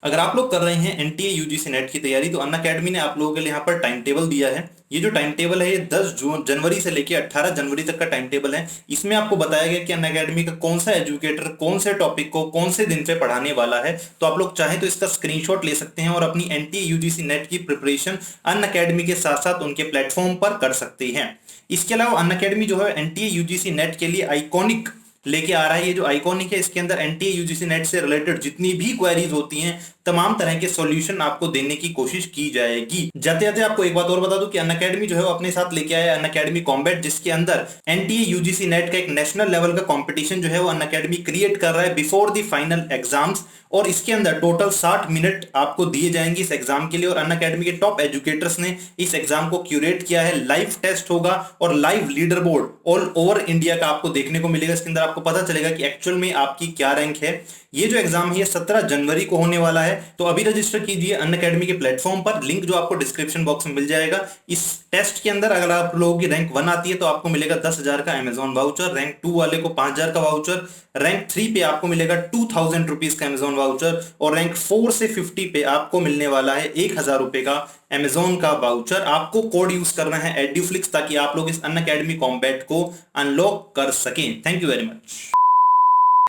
अगर आप लोग कर रहे हैं एनटीए यूजीसी नेट की तैयारी तो अनअकैडमी ने आप लोगों के लिए यहाँ पर टाइम टेबल दिया है। ये जो टाइम टेबल है ये 10 जून जनवरी से लेकर 18 जनवरी तक का टाइम टेबल है। इसमें आपको बताया गया कि अनअकैडमी का कौन सा एजुकेटर कौन से टॉपिक को कौन से दिन पे पढ़ाने वाला है। तो आप लोग चाहें तो इसका स्क्रीनशॉट ले सकते हैं और अपनी एनटीए यूजीसी नेट की प्रिपरेशन अनअकैडमी के साथ साथ उनके प्लेटफॉर्म पर कर सकते हैं। इसके अलावा अनअकैडमी जो है एनटीए यूजीसी नेट के लिए आइकॉनिक लेके आ रहा है। ये जो आइकॉनिक है इसके अंदर एनटीए यूजीसी नेट से रिलेटेड जितनी भी क्वेरीज होती हैं तमाम तरह के सॉल्यूशन आपको देने की कोशिश की जाएगी। जाते जाते आपको एक बात और बता दूं कि अनअकैडमी जो है वो अपने साथ लेके आया है अनअकैडमी कॉम्बैट, जिसके अंदर एनटीए यूजीसी नेट का एक नेशनल लेवल का कंपटीशन जो है वो अनअकैडमी क्रिएट कर रहा है बिफोर द फाइनल एग्जाम्स। और इसके अंदर टोटल 60 मिनट आपको दिए जाएंगे इस एग्जाम के लिए और अनअकैडमी के टॉप एजुकेटर्स ने इस एग्जाम को क्यूरेट किया है। लाइव टेस्ट होगा और live leader board all over India का आपको देखने को मिलेगा। इसके अंदर आपको पता चलेगा कि एक्चुअल में आपकी क्या रैंक है। ये जो एग्जाम है ये 17 जनवरी को होने वाला है। तो अभी रजिस्टर कीजिए अनअकैडमी के प्लेटफॉर्म पर, लिंक जो आपको डिस्क्रिप्शन बॉक्स में मिल जाएगा। इस टेस्ट के अंदर अगर आप लोगों की रैंक 1 आती है तो आपको मिलेगा 10,000 का अमेजॉन वाउचर, रैंक 2 वाले को 5,000 का वाउचर, रैंक 3 पे आपको मिलेगा 2,000 रुपीज का अमेजॉन वाउचर और रैंक 4 से 50 पे आपको मिलने वाला है 1,000 रुपए का अमेजॉन का वाउचर। आपको कोड यूज करना है एड्यूफ्लिक्स ताकि आप लोग इस अनअकैडमी कॉम्बैट को अनलॉक कर सकें। Thank you very much.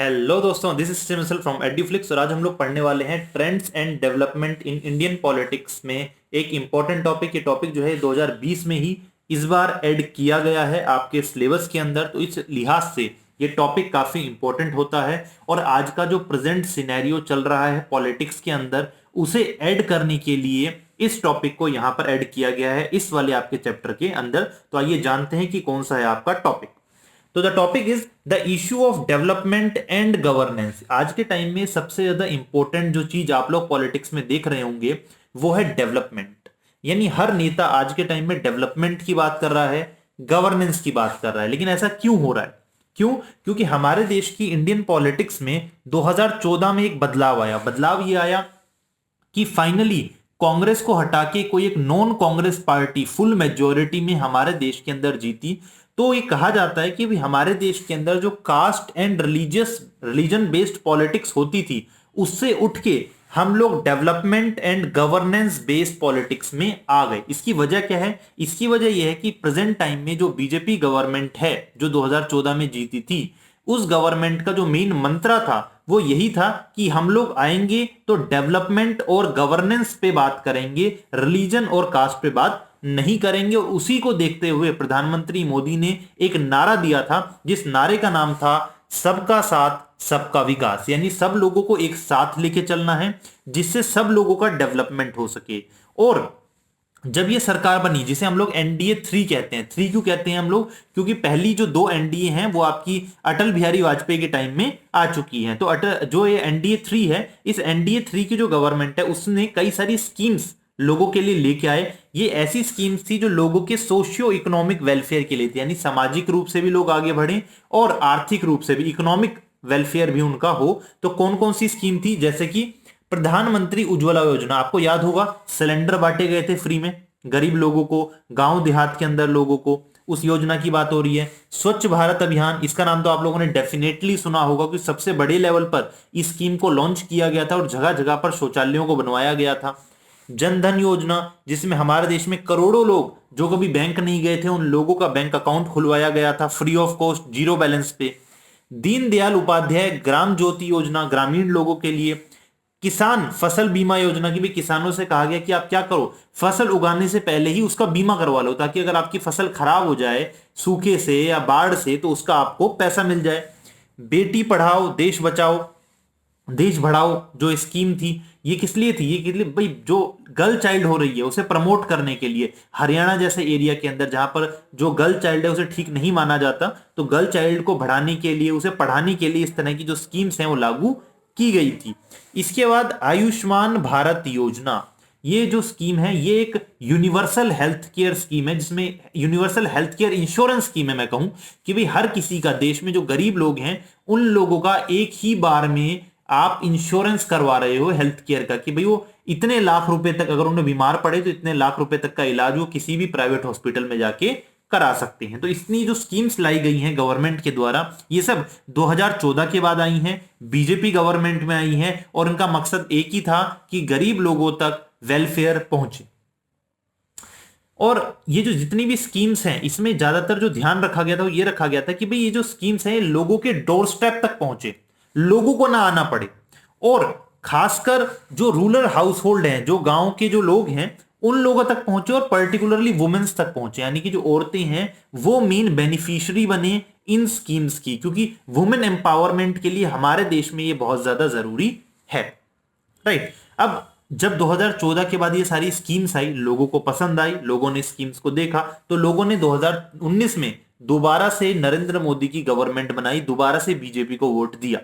Hello दोस्तों, दिस इज सिमसल फ्रॉम एड्यूफ्लिक्स और आज हम लोग पढ़ने वाले हैं trends and development in Indian politics में एक इंपॉर्टेंट टॉपिक। ये टॉपिक जो है 2020 में ही इस बार ऐड किया गया है आपके सिलेबस के अंदर, तो इस लिहाज से ये टॉपिक काफी इंपॉर्टेंट होता है। और आज का जो प्रेजेंट सिनेरियो चल रहा है पॉलिटिक्स के अंदर उसे ऐड करने के लिए इस टॉपिक को यहां पर ऐड किया गया है इस वाले आपके चैप्टर के अंदर। तो आइए जानते हैं कि कौन सा है आपका टॉपिक। तो the topic is the issue of development and governance. आज के टाइम में सबसे ज्यादा इंपॉर्टेंट जो चीज आप लोग पॉलिटिक्स में देख रहे होंगे वो है डेवलपमेंट। यानी हर नेता आज के टाइम में डेवलपमेंट की बात कर रहा है, गवर्नेंस की बात कर रहा है। लेकिन ऐसा क्यों हो रहा है? क्यों? क्योंकि हमारे देश की इंडियन पॉलिटिक्स में 2014 में एक बदलाव आया। बदलाव ये आया कि फाइनली कांग्रेस को हटा के कोई एक non Congress party full majority में हमारे देश के अंदर जीती। तो ये कहा जाता है कि भी हमारे देश के अंदर जो caste and religion based politics होती थी उससे उठ के हम लोग development and governance based politics में आ गए। इसकी वजह क्या है? इसकी वजह यह है कि प्रेजेंट टाइम में जो बीजेपी गवर्नमेंट है जो 2014 में जीती थी, उस गवर्नमेंट का जो मेन मंत्रा था वो यही था कि हम लोग आएंगे तो डेवलपमेंट और गवर्नेंस पे बात करेंगे, रिलीजन और कास्ट पे बात नहीं करेंगे। और उसी को देखते हुए प्रधानमंत्री मोदी ने एक नारा दिया था जिस नारे का नाम था सबका साथ सबका विकास। यानी सब लोगों को एक साथ लेके चलना है जिससे सब लोगों का डेवलपमेंट हो सके। और जब ये सरकार बनी जिसे हम लोग एनडीए 3 कहते हैं, 3 क्यों कहते हैं हम लोग? क्योंकि पहली जो 2 एनडीए हैं वो आपकी अटल बिहारी वाजपेयी के टाइम में आ चुकी हैं। तो अटल जो ये एनडीए 3 है, इस एनडीए 3 की जो गवर्नमेंट है उसने कई सारी स्कीम्स लोगों के लिए लेके आए। ये ऐसी स्कीम्स थी जो लोगों के सोशियो इकोनॉमिक वेलफेयर के लिए थी, यानी सामाजिक रूप से भी लोग आगे बढ़े और आर्थिक रूप से भी, इकोनॉमिक वेलफेयर भी उनका हो। तो कौन कौन सी स्कीम थी? जैसे कि प्रधानमंत्री उज्ज्वला योजना, आपको याद होगा सिलेंडर बांटे गए थे फ्री में गरीब लोगों को, गांव देहात के अंदर लोगों को, उस योजना की बात हो रही है। स्वच्छ भारत अभियान, इसका नाम तो आप लोगों ने डेफिनेटली सुना होगा कि सबसे बड़े लेवल पर इस स्कीम को लॉन्च किया गया था और जगह जगह पर शौचालयों को बनवाया गया था। जन धन योजना, जिसमें हमारे देश में करोड़ों लोग जो कभी बैंक नहीं गए थे उन लोगों का बैंक अकाउंट खुलवाया गया था free of cost, zero balance पे। दीनदयाल उपाध्याय ग्राम ज्योति योजना, ग्रामीण लोगों के लिए। किसान फसल बीमा योजना की भी किसानों से कहा गया कि आप क्या करो, फसल उगाने से पहले ही उसका बीमा करवा लो ताकि अगर आपकी फसल खराब हो जाए सूखे से या बाढ़ से तो उसका आपको पैसा मिल जाए। बेटी पढ़ाओ देश बचाओ देश बढ़ाओ जो स्कीम थी, ये किस लिए थी? ये किस लिए भाई? जो गर्ल चाइल्ड हो रही है उसे प्रमोट करने के लिए। हरियाणा जैसे एरिया के अंदर जहां पर जो गर्ल चाइल्ड है उसे ठीक नहीं माना जाता, तो गर्ल चाइल्ड को बढ़ाने के लिए, उसे पढ़ाने के लिए इस तरह की जो स्कीम्स हैं वो लागू की गई थी। इसके बाद आयुष्मान भारत योजना, ये जो स्कीम है ये एक यूनिवर्सल हेल्थ केयर स्कीम है, जिसमें universal health care insurance scheme है। मैं कहूं कि भाई हर किसी का, देश में जो गरीब लोग हैं उन लोगों का एक ही बार में आप इंश्योरेंस करवा रहे हो हेल्थ केयर का, कि भाई वो इतने लाख रुपए तक अगर उन्हें बीमार पड़े तो इतने लाख रुपए तक का इलाज वो किसी भी प्राइवेट हॉस्पिटल में जाके करा सकते हैं। तो इतनी जो स्कीम्स लाई गई हैं गवर्नमेंट के द्वारा, ये सब 2014 के बाद आई हैं, बीजेपी गवर्नमेंट में आई हैं, और इनका मकसद एक ही था कि गरीब लोगों तक वेलफेयर पहुंचे। और ये जो जितनी भी स्कीम्स हैं इसमें ज्यादातर जो ध्यान रखा गया था वो ये रखा गया था कि भाई ये जो स्कीम्स हैं लोगों के डोर स्टेप तक पहुंचे, लोगों को ना आना पड़े, और खासकर जो रूरल हाउस होल्ड हैं, जो गांव के जो लोग हैं उन लोगों तक पहुंचे, और पर्टिकुलरली वुमेन्स तक पहुंचे, यानी कि जो औरतें हैं वो मेन बेनिफिशियरी बने इन स्कीम्स की, क्योंकि वुमेन एम्पावरमेंट के लिए हमारे देश में ये बहुत ज्यादा जरूरी है। राइट। अब जब 2014 के बाद ये सारी स्कीम्स आई, लोगों को पसंद आई, लोगों ने स्कीम्स को देखा, तो लोगों ने 2019 में दोबारा से नरेंद्र मोदी की गवर्नमेंट बनाई, दोबारा से बीजेपी को वोट दिया।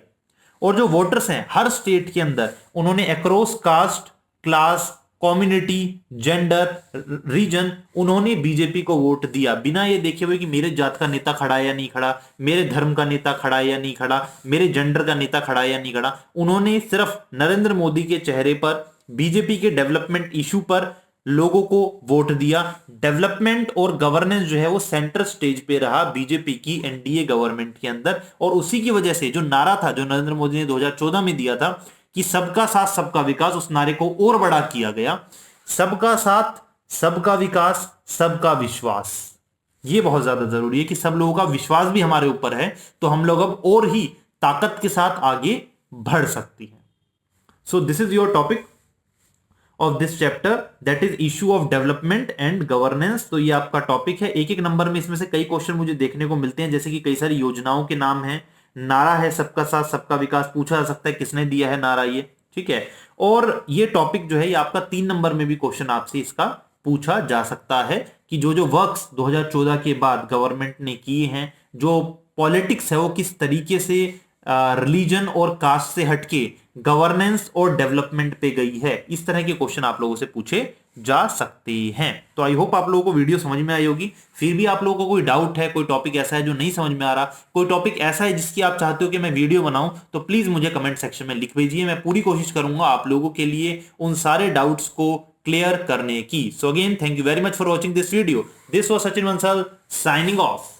और जो वोटर्स हैं हर स्टेट के अंदर, उन्होंने across caste, class, community, gender, region, उन्होंने बीजेपी को वोट दिया, बिना ये देखे हुए कि मेरे जात का नेता खड़ा है या नहीं खड़ा, मेरे धर्म का नेता खड़ा है या नहीं खड़ा, मेरे जेंडर का नेता खड़ा है या नहीं खड़ा। उन्होंने सिर्फ नरेंद्र मोदी के चेहरे पर, बीजेपी के डेवलपमेंट इशू पर लोगों को वोट दिया। डेवलपमेंट और गवर्नेंस जो है वो सेंटर स्टेज पे रहा बीजेपी की एनडीए गवर्नमेंट के अंदर, और उसी की वजह से जो नारा था जो नरेंद्र मोदी ने 2014 में दिया था कि सबका साथ सबका विकास, उस नारे को और बड़ा किया गया। सबका साथ सबका विकास सबका विश्वास, ये बहुत ज्यादा जरूरी है कि सब लोगों का विश्वास भी हमारे ऊपर है, तो हम लोग अब और ही ताकत के साथ आगे बढ़ सकती हैं। So this is your topic of this chapter, that is issue of development and governance. तो ये आपका टॉपिक है। एक एक नंबर में इसमें से कई क्वेश्चन मुझे देखने को मिलते हैं, जैसे कि कई सारी योजनाओं के नाम हैं, नारा है सबका साथ सबका विकास, पूछा जा सकता है किसने दिया है नारा ये, ठीक है। और ये टॉपिक जो है ये आपका 3 नंबर में भी क्वेश्चन आपसे इसका पूछा जा सकता है कि जो जो वर्क्स 2014 के बाद गवर्नमेंट ने किए हैं, जो पॉलिटिक्स है वो किस तरीके से रिलीजन और कास्ट से हटके गवर्नेंस और डेवलपमेंट पे गई है, इस तरह के क्वेश्चन आप लोगों से पूछे जा सकते हैं। तो आई होप आप लोगों को वीडियो समझ में आई होगी। फिर भी आप लोगों को कोई डाउट है, कोई टॉपिक ऐसा है जो नहीं समझ में आ रहा, कोई टॉपिक ऐसा है जिसकी आप चाहते हो कि मैं वीडियो बनाऊं, तो प्लीज मुझे कमेंट सेक्शन में लिख भेजिए। मैं पूरी कोशिश करूंगा आप लोगों के लिए उन सारे डाउट्स को क्लियर करने की। So again thank you very much for watching this video. This was Sachin Bansal signing off.